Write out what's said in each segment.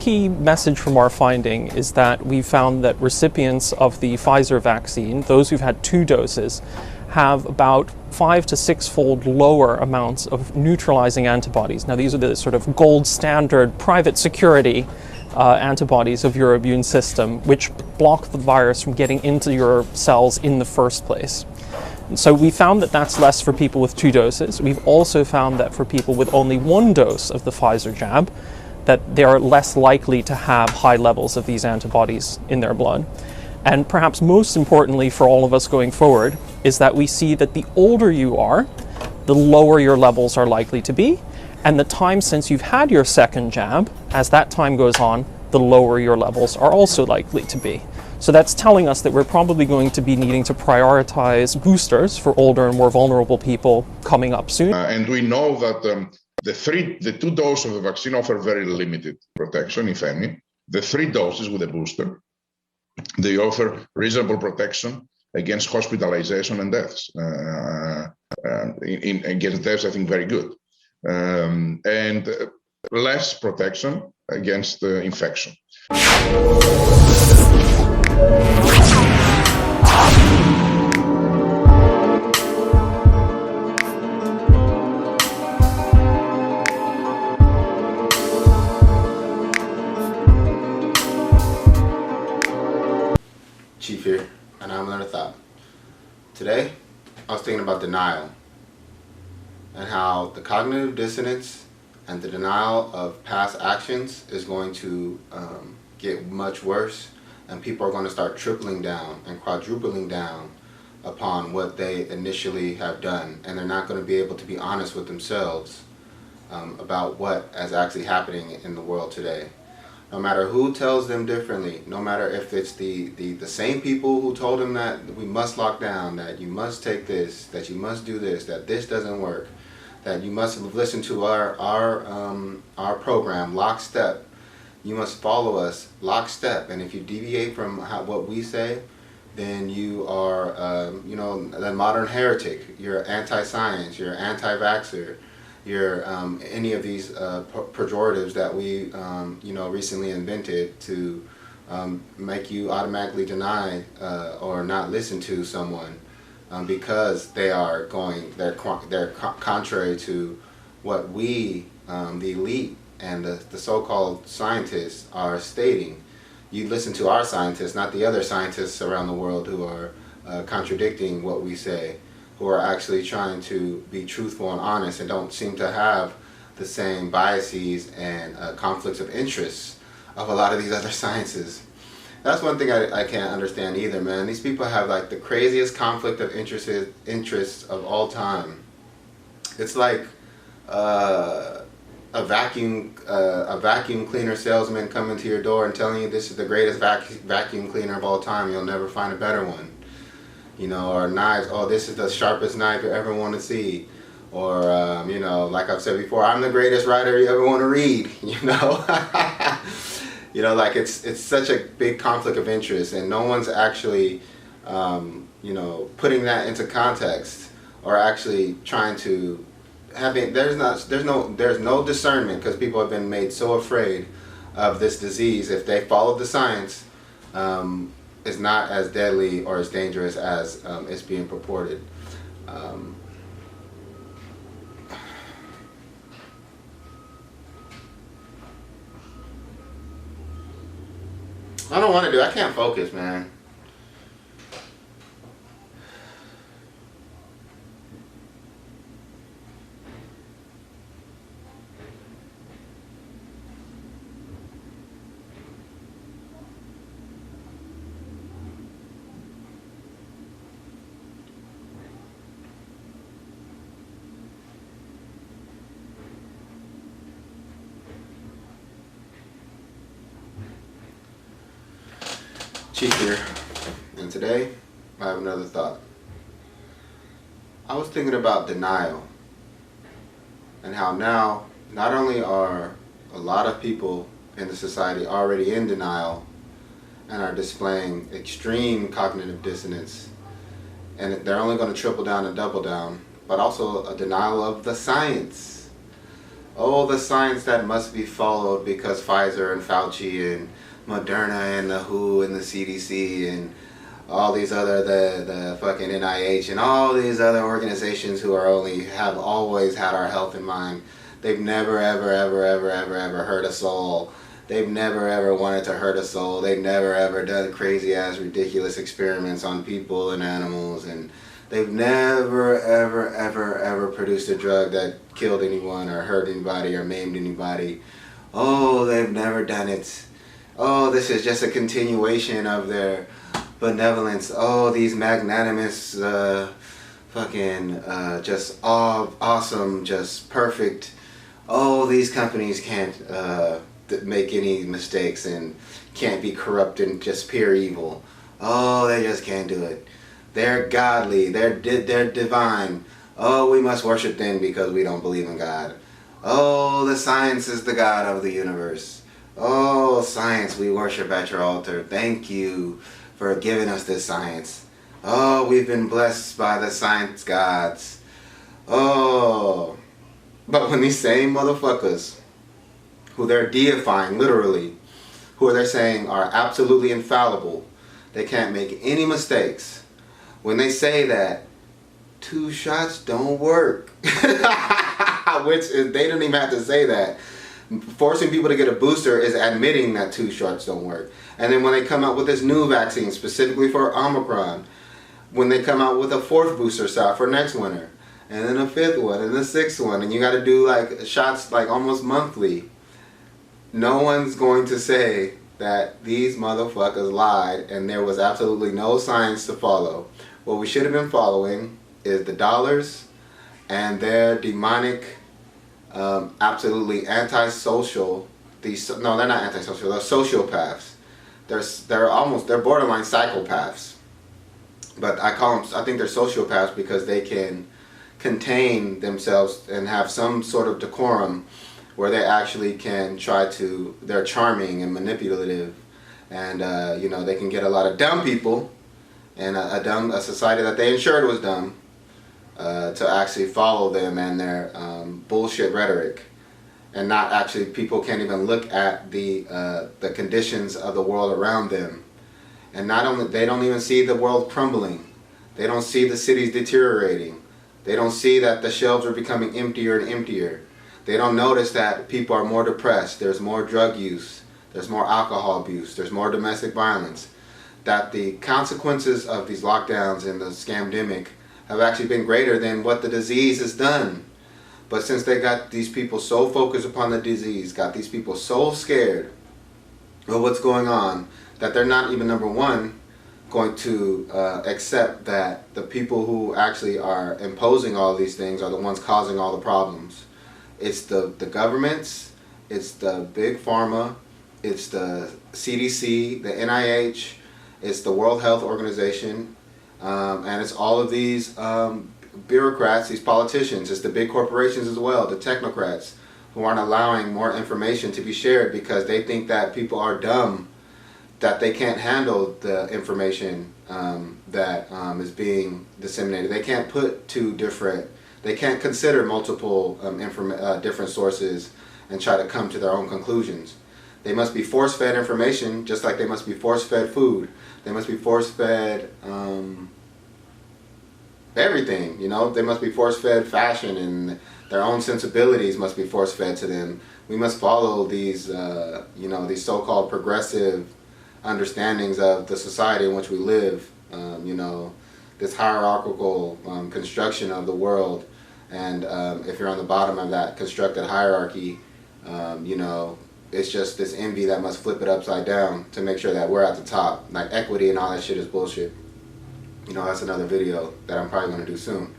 Key message from our finding is that we found that recipients of the Pfizer vaccine, those who've had 2 doses, have about 5 to 6-fold lower amounts of neutralizing antibodies. Now, these are the sort of gold standard private security antibodies of your immune system, which block the virus from getting into your cells in the first place. So we found that that's less for people with 2 doses. We've also found that for people with only 1 dose of the Pfizer jab, that they are less likely to have high levels of these antibodies in their blood. And perhaps most importantly for all of us going forward is that we see that the older you are, the lower your levels are likely to be, and the time since you've had your second jab, as that time goes on, the lower your levels are also likely to be. So that's telling us that we're probably going to be needing to prioritize boosters for older and more vulnerable people coming up soon. And we know that the 2 doses of the vaccine offer very limited protection, if any. The 3 doses with a booster, they offer reasonable protection against hospitalization and deaths. Against deaths, I think very good. And less protection against infection. Chief here, and I'm Another Thought. Today, I was thinking about denial and how the cognitive dissonance and the denial of past actions is going to get much worse, and people are going to start tripling down and quadrupling down upon what they initially have done, and they're not going to be able to be honest with themselves about what is actually happening in the world today. No matter who tells them differently, no matter if it's the same people who told them that we must lock down, that you must take this, that you must do this, that this doesn't work, that you must listen to our program lockstep, you must follow us lockstep, and if you deviate from what we say, then you are a modern heretic, you're anti-science, you're anti-vaxxer, you're any of these pejoratives that we recently invented to make you automatically deny or not listen to someone because they're contrary to what we, the elite and the so-called scientists, are stating. You listen to our scientists, not the other scientists around the world who are contradicting what we say, who are actually trying to be truthful and honest and don't seem to have the same biases and conflicts of interest of a lot of these other sciences. That's one thing I can't understand either, man. These people have like the craziest conflict of interests of all time. It's like a vacuum cleaner salesman coming to your door and telling you this is the greatest vacuum cleaner of all time. You'll never find a better one. Or knives, oh, this is the sharpest knife you ever want to see. Or, like I've said before, I'm the greatest writer you ever want to read, like it's such a big conflict of interest, and no one's actually, putting that into context or actually trying to there's no discernment, because people have been made so afraid of this disease. If they follow the science, is not as deadly or as dangerous as it's being purported. I don't want to I can't focus, man. Chief here, and today I have another thought. I was thinking about denial and how now not only are a lot of people in the society already in denial and are displaying extreme cognitive dissonance, and they're only going to triple down and double down, but also a denial of the science. Oh, the science that must be followed because Pfizer and Fauci and Moderna and the WHO and the CDC and all these other, the fucking NIH and all these other organizations who have always had our health in mind. They've never, ever, ever, ever, ever, ever hurt a soul. They've never, ever wanted to hurt a soul. They've never, ever done crazy ass, ridiculous experiments on people and animals. And they've never, ever, ever, ever produced a drug that killed anyone or hurt anybody or maimed anybody. Oh, they've never done it. Oh, this is just a continuation of their benevolence. Oh, these magnanimous, just awesome, just perfect. Oh, these companies can't make any mistakes and can't be corrupt and just pure evil. Oh, they just can't do it. They're godly. They're divine. Oh, we must worship them because we don't believe in God. Oh, the science is the God of the universe. Oh, science, we worship at your altar. Thank you for giving us this science. Oh, we've been blessed by the science gods. Oh, but when these same motherfuckers, who they're deifying literally, who they're saying are absolutely infallible, they can't make any mistakes, when they say that 2 shots don't work, which is, they don't even have to say that. Forcing people to get a booster is admitting that 2 shots don't work. And then when they come out with this new vaccine specifically for Omicron, when they come out with a 4th booster shot for next winter, and then a 5th one, and a 6th one, and you got to do like shots like almost monthly, no one's going to say that these motherfuckers lied and there was absolutely no science to follow. What we should have been following is the dollars and their demonic, absolutely antisocial, no, they're not antisocial, they're sociopaths. They're borderline psychopaths. But I think they're sociopaths because they can contain themselves and have some sort of decorum where they actually can they're charming and manipulative, and they can get a lot of dumb people and a society that they ensured was dumb to actually follow them and their bullshit rhetoric. And not actually, people can't even look at the conditions of the world around them. And not only, they don't even see the world crumbling. They don't see the cities deteriorating. They don't see that the shelves are becoming emptier and emptier. They don't notice that people are more depressed. There's more drug use. There's more alcohol abuse. There's more domestic violence. That the consequences of these lockdowns and the scamdemic have actually been greater than what the disease has done. But since they got these people so focused upon the disease, got these people so scared of what's going on, that they're not even, number one, going to accept that the people who actually are imposing all these things are the ones causing all the problems. It's the governments, it's the big pharma, it's the CDC, the NIH, it's the World Health Organization, and it's all of these bureaucrats, these politicians. It's the big corporations as well, the technocrats, who aren't allowing more information to be shared because they think that people are dumb, that they can't handle the information that is being disseminated. They can't they can't consider multiple different sources and try to come to their own conclusions. They must be force-fed information, just like they must be force-fed food. They must be force-fed everything, They must be force-fed fashion, and their own sensibilities must be force-fed to them. We must follow these, these so-called progressive understandings of the society in which we live, this hierarchical construction of the world. And if you're on the bottom of that constructed hierarchy, it's just this envy that must flip it upside down to make sure that we're at the top. Like equity and all that shit is bullshit. That's another video that I'm probably going to do soon.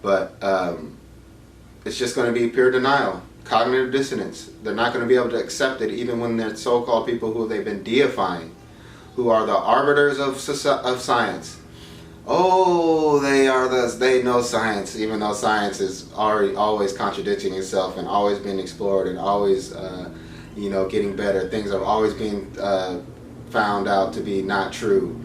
But it's just going to be pure denial, cognitive dissonance. They're not going to be able to accept it even when they're so-called people who they've been deifying, who are the arbiters of science. Oh, they know science, even though science is always contradicting itself and always being explored and always, getting better. Things are always being found out to be not true.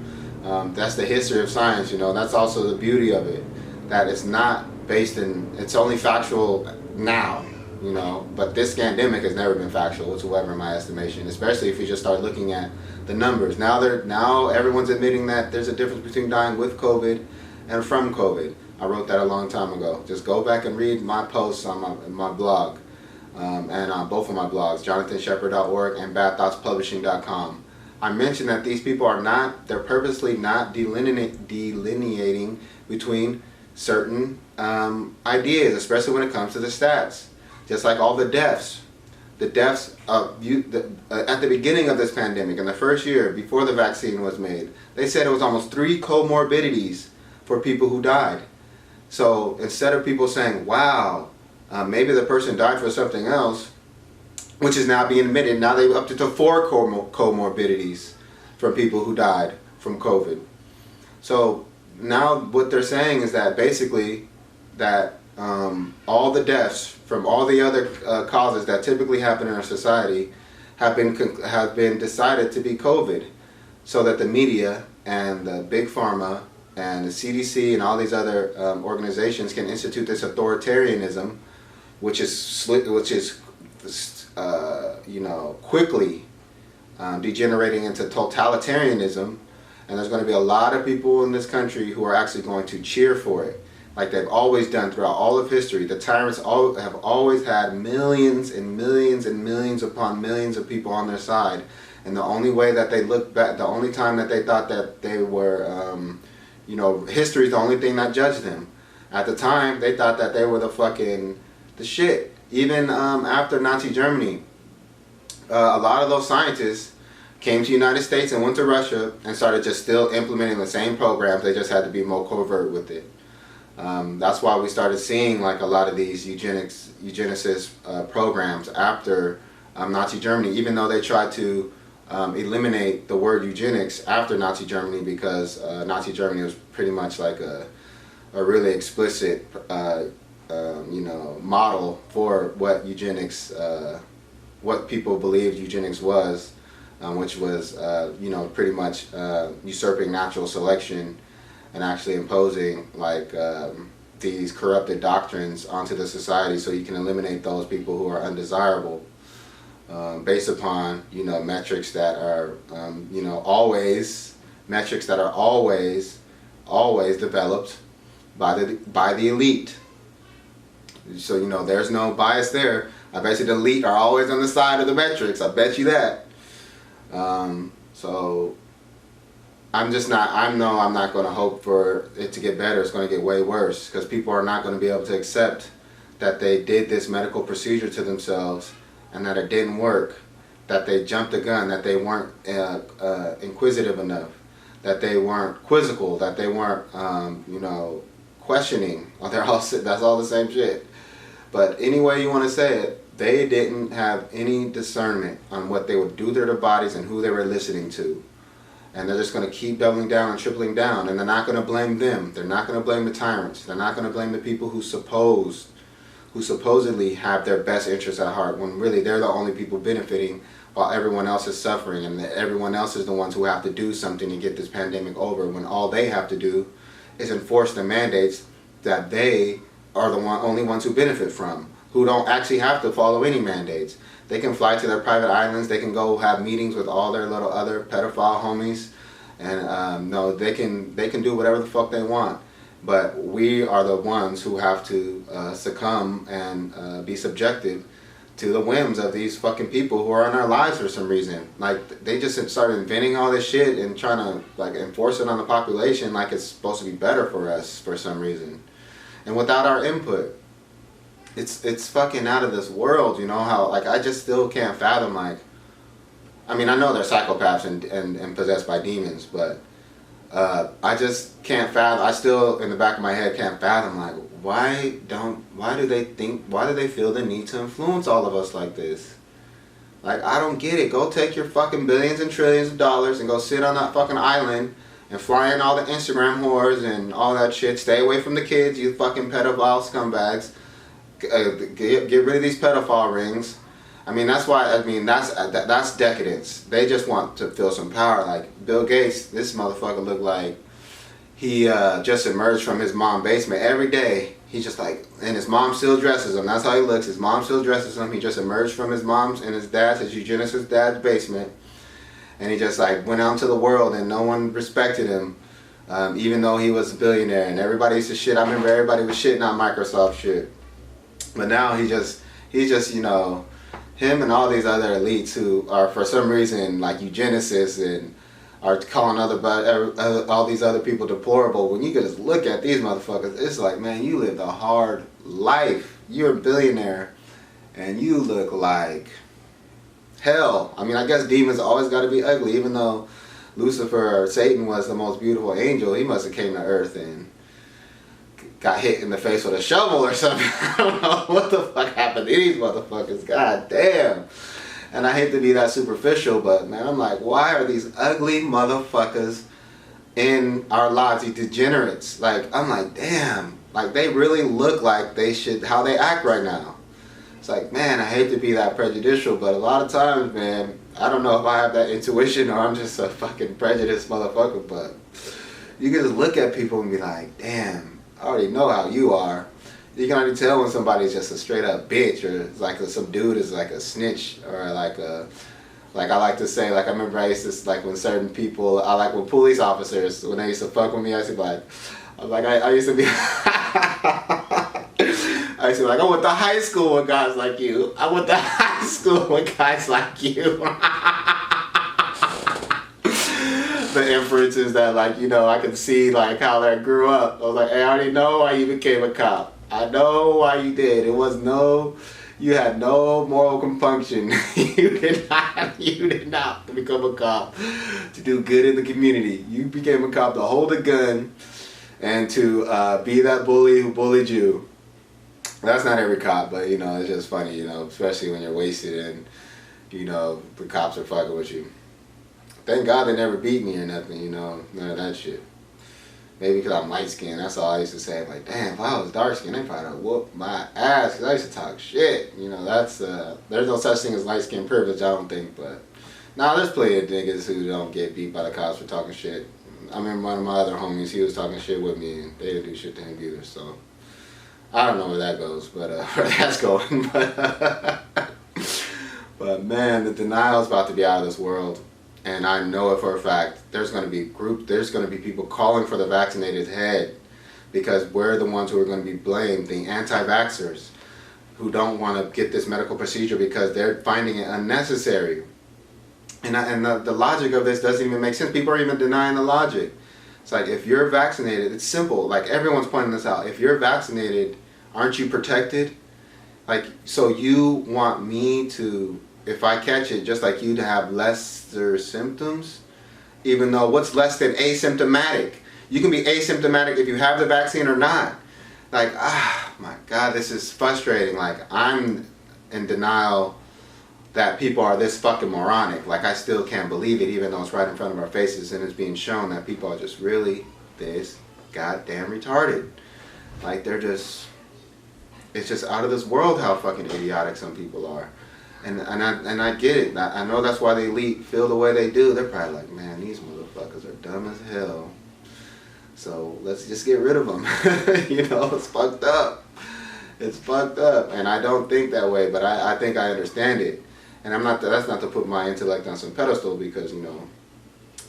That's the history of science, That's also the beauty of it, that it's not based in, it's only factual now. you know, but this pandemic has never been factual whatsoever in my estimation, especially if you just start looking at the numbers. Now everyone's admitting that there's a difference between dying with COVID and from COVID. I wrote that a long time ago. Just go back and read my posts on my blog, and on both of my blogs, jonathanshepherd.org and badthoughtspublishing.com. I mentioned that these people they're purposely not delineating between certain ideas, especially when it comes to the stats. Just like all the deaths at the beginning of this pandemic, in the first year before the vaccine was made, they said it was almost 3 comorbidities for people who died. So instead of people saying, wow, maybe the person died for something else, which is now being admitted, now they're up to 4 comorbidities from people who died from COVID. So now what they're saying is that basically that all the deaths from all the other causes that typically happen in our society have been decided to be COVID, so that the media and the big pharma and the CDC and all these other organizations can institute this authoritarianism, which is quickly degenerating into totalitarianism. And there's going to be a lot of people in this country who are actually going to cheer for it, like they've always done throughout all of history. The tyrants have always had millions and millions and millions upon millions of people on their side. And the only way that they look back, the only time that they thought that they were, history is the only thing that judged them. At the time, they thought that they were the shit. Even after Nazi Germany, a lot of those scientists came to the United States and went to Russia and started just still implementing the same programs. They just had to be more covert with it. That's why we started seeing like a lot of these eugenicist programs after Nazi Germany, even though they tried to eliminate the word eugenics after Nazi Germany, because Nazi Germany was pretty much like a really explicit model for what eugenics, what people believed eugenics was, which was pretty much usurping natural selection and actually imposing like these corrupted doctrines onto the society, so you can eliminate those people who are undesirable, based upon metrics that are always developed by the elite. So there's no bias there. I bet you the elite are always on the side of the metrics. I bet you that. So I'm not going to hope for it to get better. It's going to get way worse, because people are not going to be able to accept that they did this medical procedure to themselves and that it didn't work, that they jumped the gun, that they weren't inquisitive enough, that they weren't quizzical, that they weren't questioning. That's all the same shit. But any way you want to say it, they didn't have any discernment on what they would do to their bodies and who they were listening to. And they're just going to keep doubling down and tripling down. And they're not going to blame them. They're not going to blame the tyrants. They're not going to blame the people who supposedly have their best interests at heart, when really they're the only people benefiting while everyone else is suffering, and everyone else is the ones who have to do something to get this pandemic over, when all they have to do is enforce the mandates that they are the only ones who benefit from, who don't actually have to follow any mandates. They can fly to their private islands, they can go have meetings with all their little other pedophile homies, and they can do whatever the fuck they want. But we are the ones who have to succumb and be subjected to the whims of these fucking people who are in our lives for some reason. Like, they just started inventing all this shit and trying to like enforce it on the population like it's supposed to be better for us for some reason. And without our input, it's fucking out of this world. How, like, I just still can't fathom, like, I mean, I know they're psychopaths and possessed by demons, but I just can't fathom, I still in the back of my head can't fathom, like, why do they feel the need to influence all of us like this? Like, I don't get it. Go take your fucking billions and trillions of dollars and go sit on that fucking island and fly in all the Instagram whores and all that shit. Stay away from the kids, you fucking pedophile scumbags. Get rid of these pedophile rings. That's decadence. They just want to feel some power. Like Bill Gates, this motherfucker looked like he just emerged from his mom's basement. Every day he's just like, and his mom still dresses him. That's how he looks. His mom still dresses him. He just emerged from his mom's and his eugenicist dad's basement. And he just like went out into the world and no one respected him. Even though he was a billionaire and everybody used to shit. I remember everybody was shitting on Microsoft shit. But now he's just, you know, him and all these other elites who are for some reason like eugenicists and are calling all these other people deplorable. When you can just look at these motherfuckers, it's like, man, you lived a hard life. You're a billionaire and you look like hell. I mean, I guess demons always got to be ugly, even though Lucifer or Satan was the most beautiful angel. He must have came to earth and got hit in the face with a shovel or something. I don't know what the fuck happened to these motherfuckers. God damn. And I hate to be that superficial, but man, I'm like, why are these ugly motherfuckers in our lives, these degenerates? Like, I'm like, damn. Like, they really look like they should, how they act right now. It's like, man, I hate to be that prejudicial, but a lot of times, man, I don't know if I have that intuition or I'm just a fucking prejudiced motherfucker, but you can just look at people and be like, damn, I already know how you are. You can already tell when somebody's just a straight up bitch, or like some dude is like a snitch, or like I like to say, like I remember I used to, like when certain people, I like when police officers, when they used to fuck with me, I used to be like, I used to be, I used to be like, I went to high school with guys like you. I went to high school with guys like you. The inferences that, like, you know, I could see like how that grew up. I was like, hey, I already know why you became a cop. I know why you did. It was you had no moral compunction. you did not become a cop to do good in the community. You became a cop to hold a gun and to be that bully who bullied you. That's not every cop, but you know, it's just funny, you know, especially when you're wasted and, you know, the cops are fucking with you. Thank God they never beat me or nothing, you know, none of that shit. Maybe because I'm light skinned, that's all I used to say. I'm like, damn, if I was dark skinned, they probably would whoop my ass, because I used to talk shit. You know, that's, there's no such thing as light skin privilege, I don't think, but nah, there's plenty of niggas who don't get beat by the cops for talking shit. I remember one of my other homies, he was talking shit with me, and they didn't do shit to him either, so I don't know where that goes, but where that's going. But man, the denial is about to be out of this world. And I know it for a fact. There's going to be people calling for the vaccinated head, because we're the ones who are going to be blamed, the anti-vaxxers who don't want to get this medical procedure because they're finding it unnecessary. And the logic of this doesn't even make sense. People are even denying the logic. It's like, if you're vaccinated, it's simple. Like, everyone's pointing this out. If you're vaccinated, aren't you protected? Like, so you want me to, if I catch it, just like you, to have lesser symptoms? Even though, what's less than asymptomatic? You can be asymptomatic if you have the vaccine or not. Like, my God, this is frustrating. Like, I'm in denial that people are this fucking moronic. Like, I still can't believe it, even though it's right in front of our faces and it's being shown that people are just really this goddamn retarded. Like, they're just, it's just out of this world how fucking idiotic some people are. And I get it. I know that's why the elite feel the way they do. They're probably like, man, these motherfuckers are dumb as hell. So let's just get rid of them. You know, it's fucked up. It's fucked up. And I don't think that way, but I think I understand it. And that's not to put my intellect on some pedestal, because, you know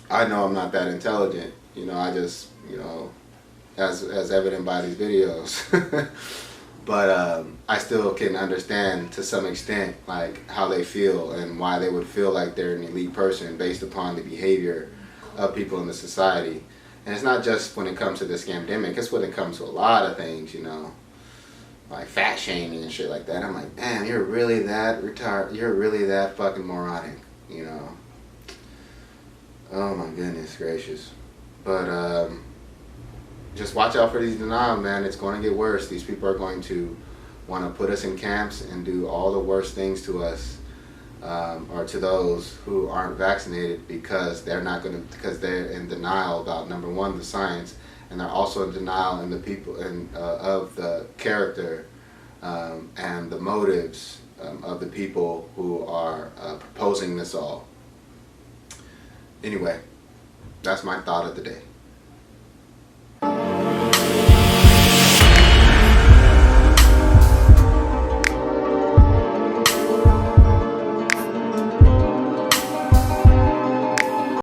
I'm not that intelligent. You know, I just, you know, as evident by these videos. But I still can understand to some extent, like, how they feel and why they would feel like they're an elite person based upon the behavior of people in the society. And it's not just when it comes to this scamdemic, it's when it comes to a lot of things, you know, like fat shaming and shit like that. I'm like, damn, you're really that retarded, you're really that fucking moronic, you know. Oh my goodness gracious. But just watch out for these denial, man. It's going to get worse. These people are going to want to put us in camps and do all the worst things to us, or to those who aren't vaccinated, because they're in denial about, number one, the science, and they're also in denial in the people of the character and the motives of the people who are proposing this all. Anyway, that's my thought of the day.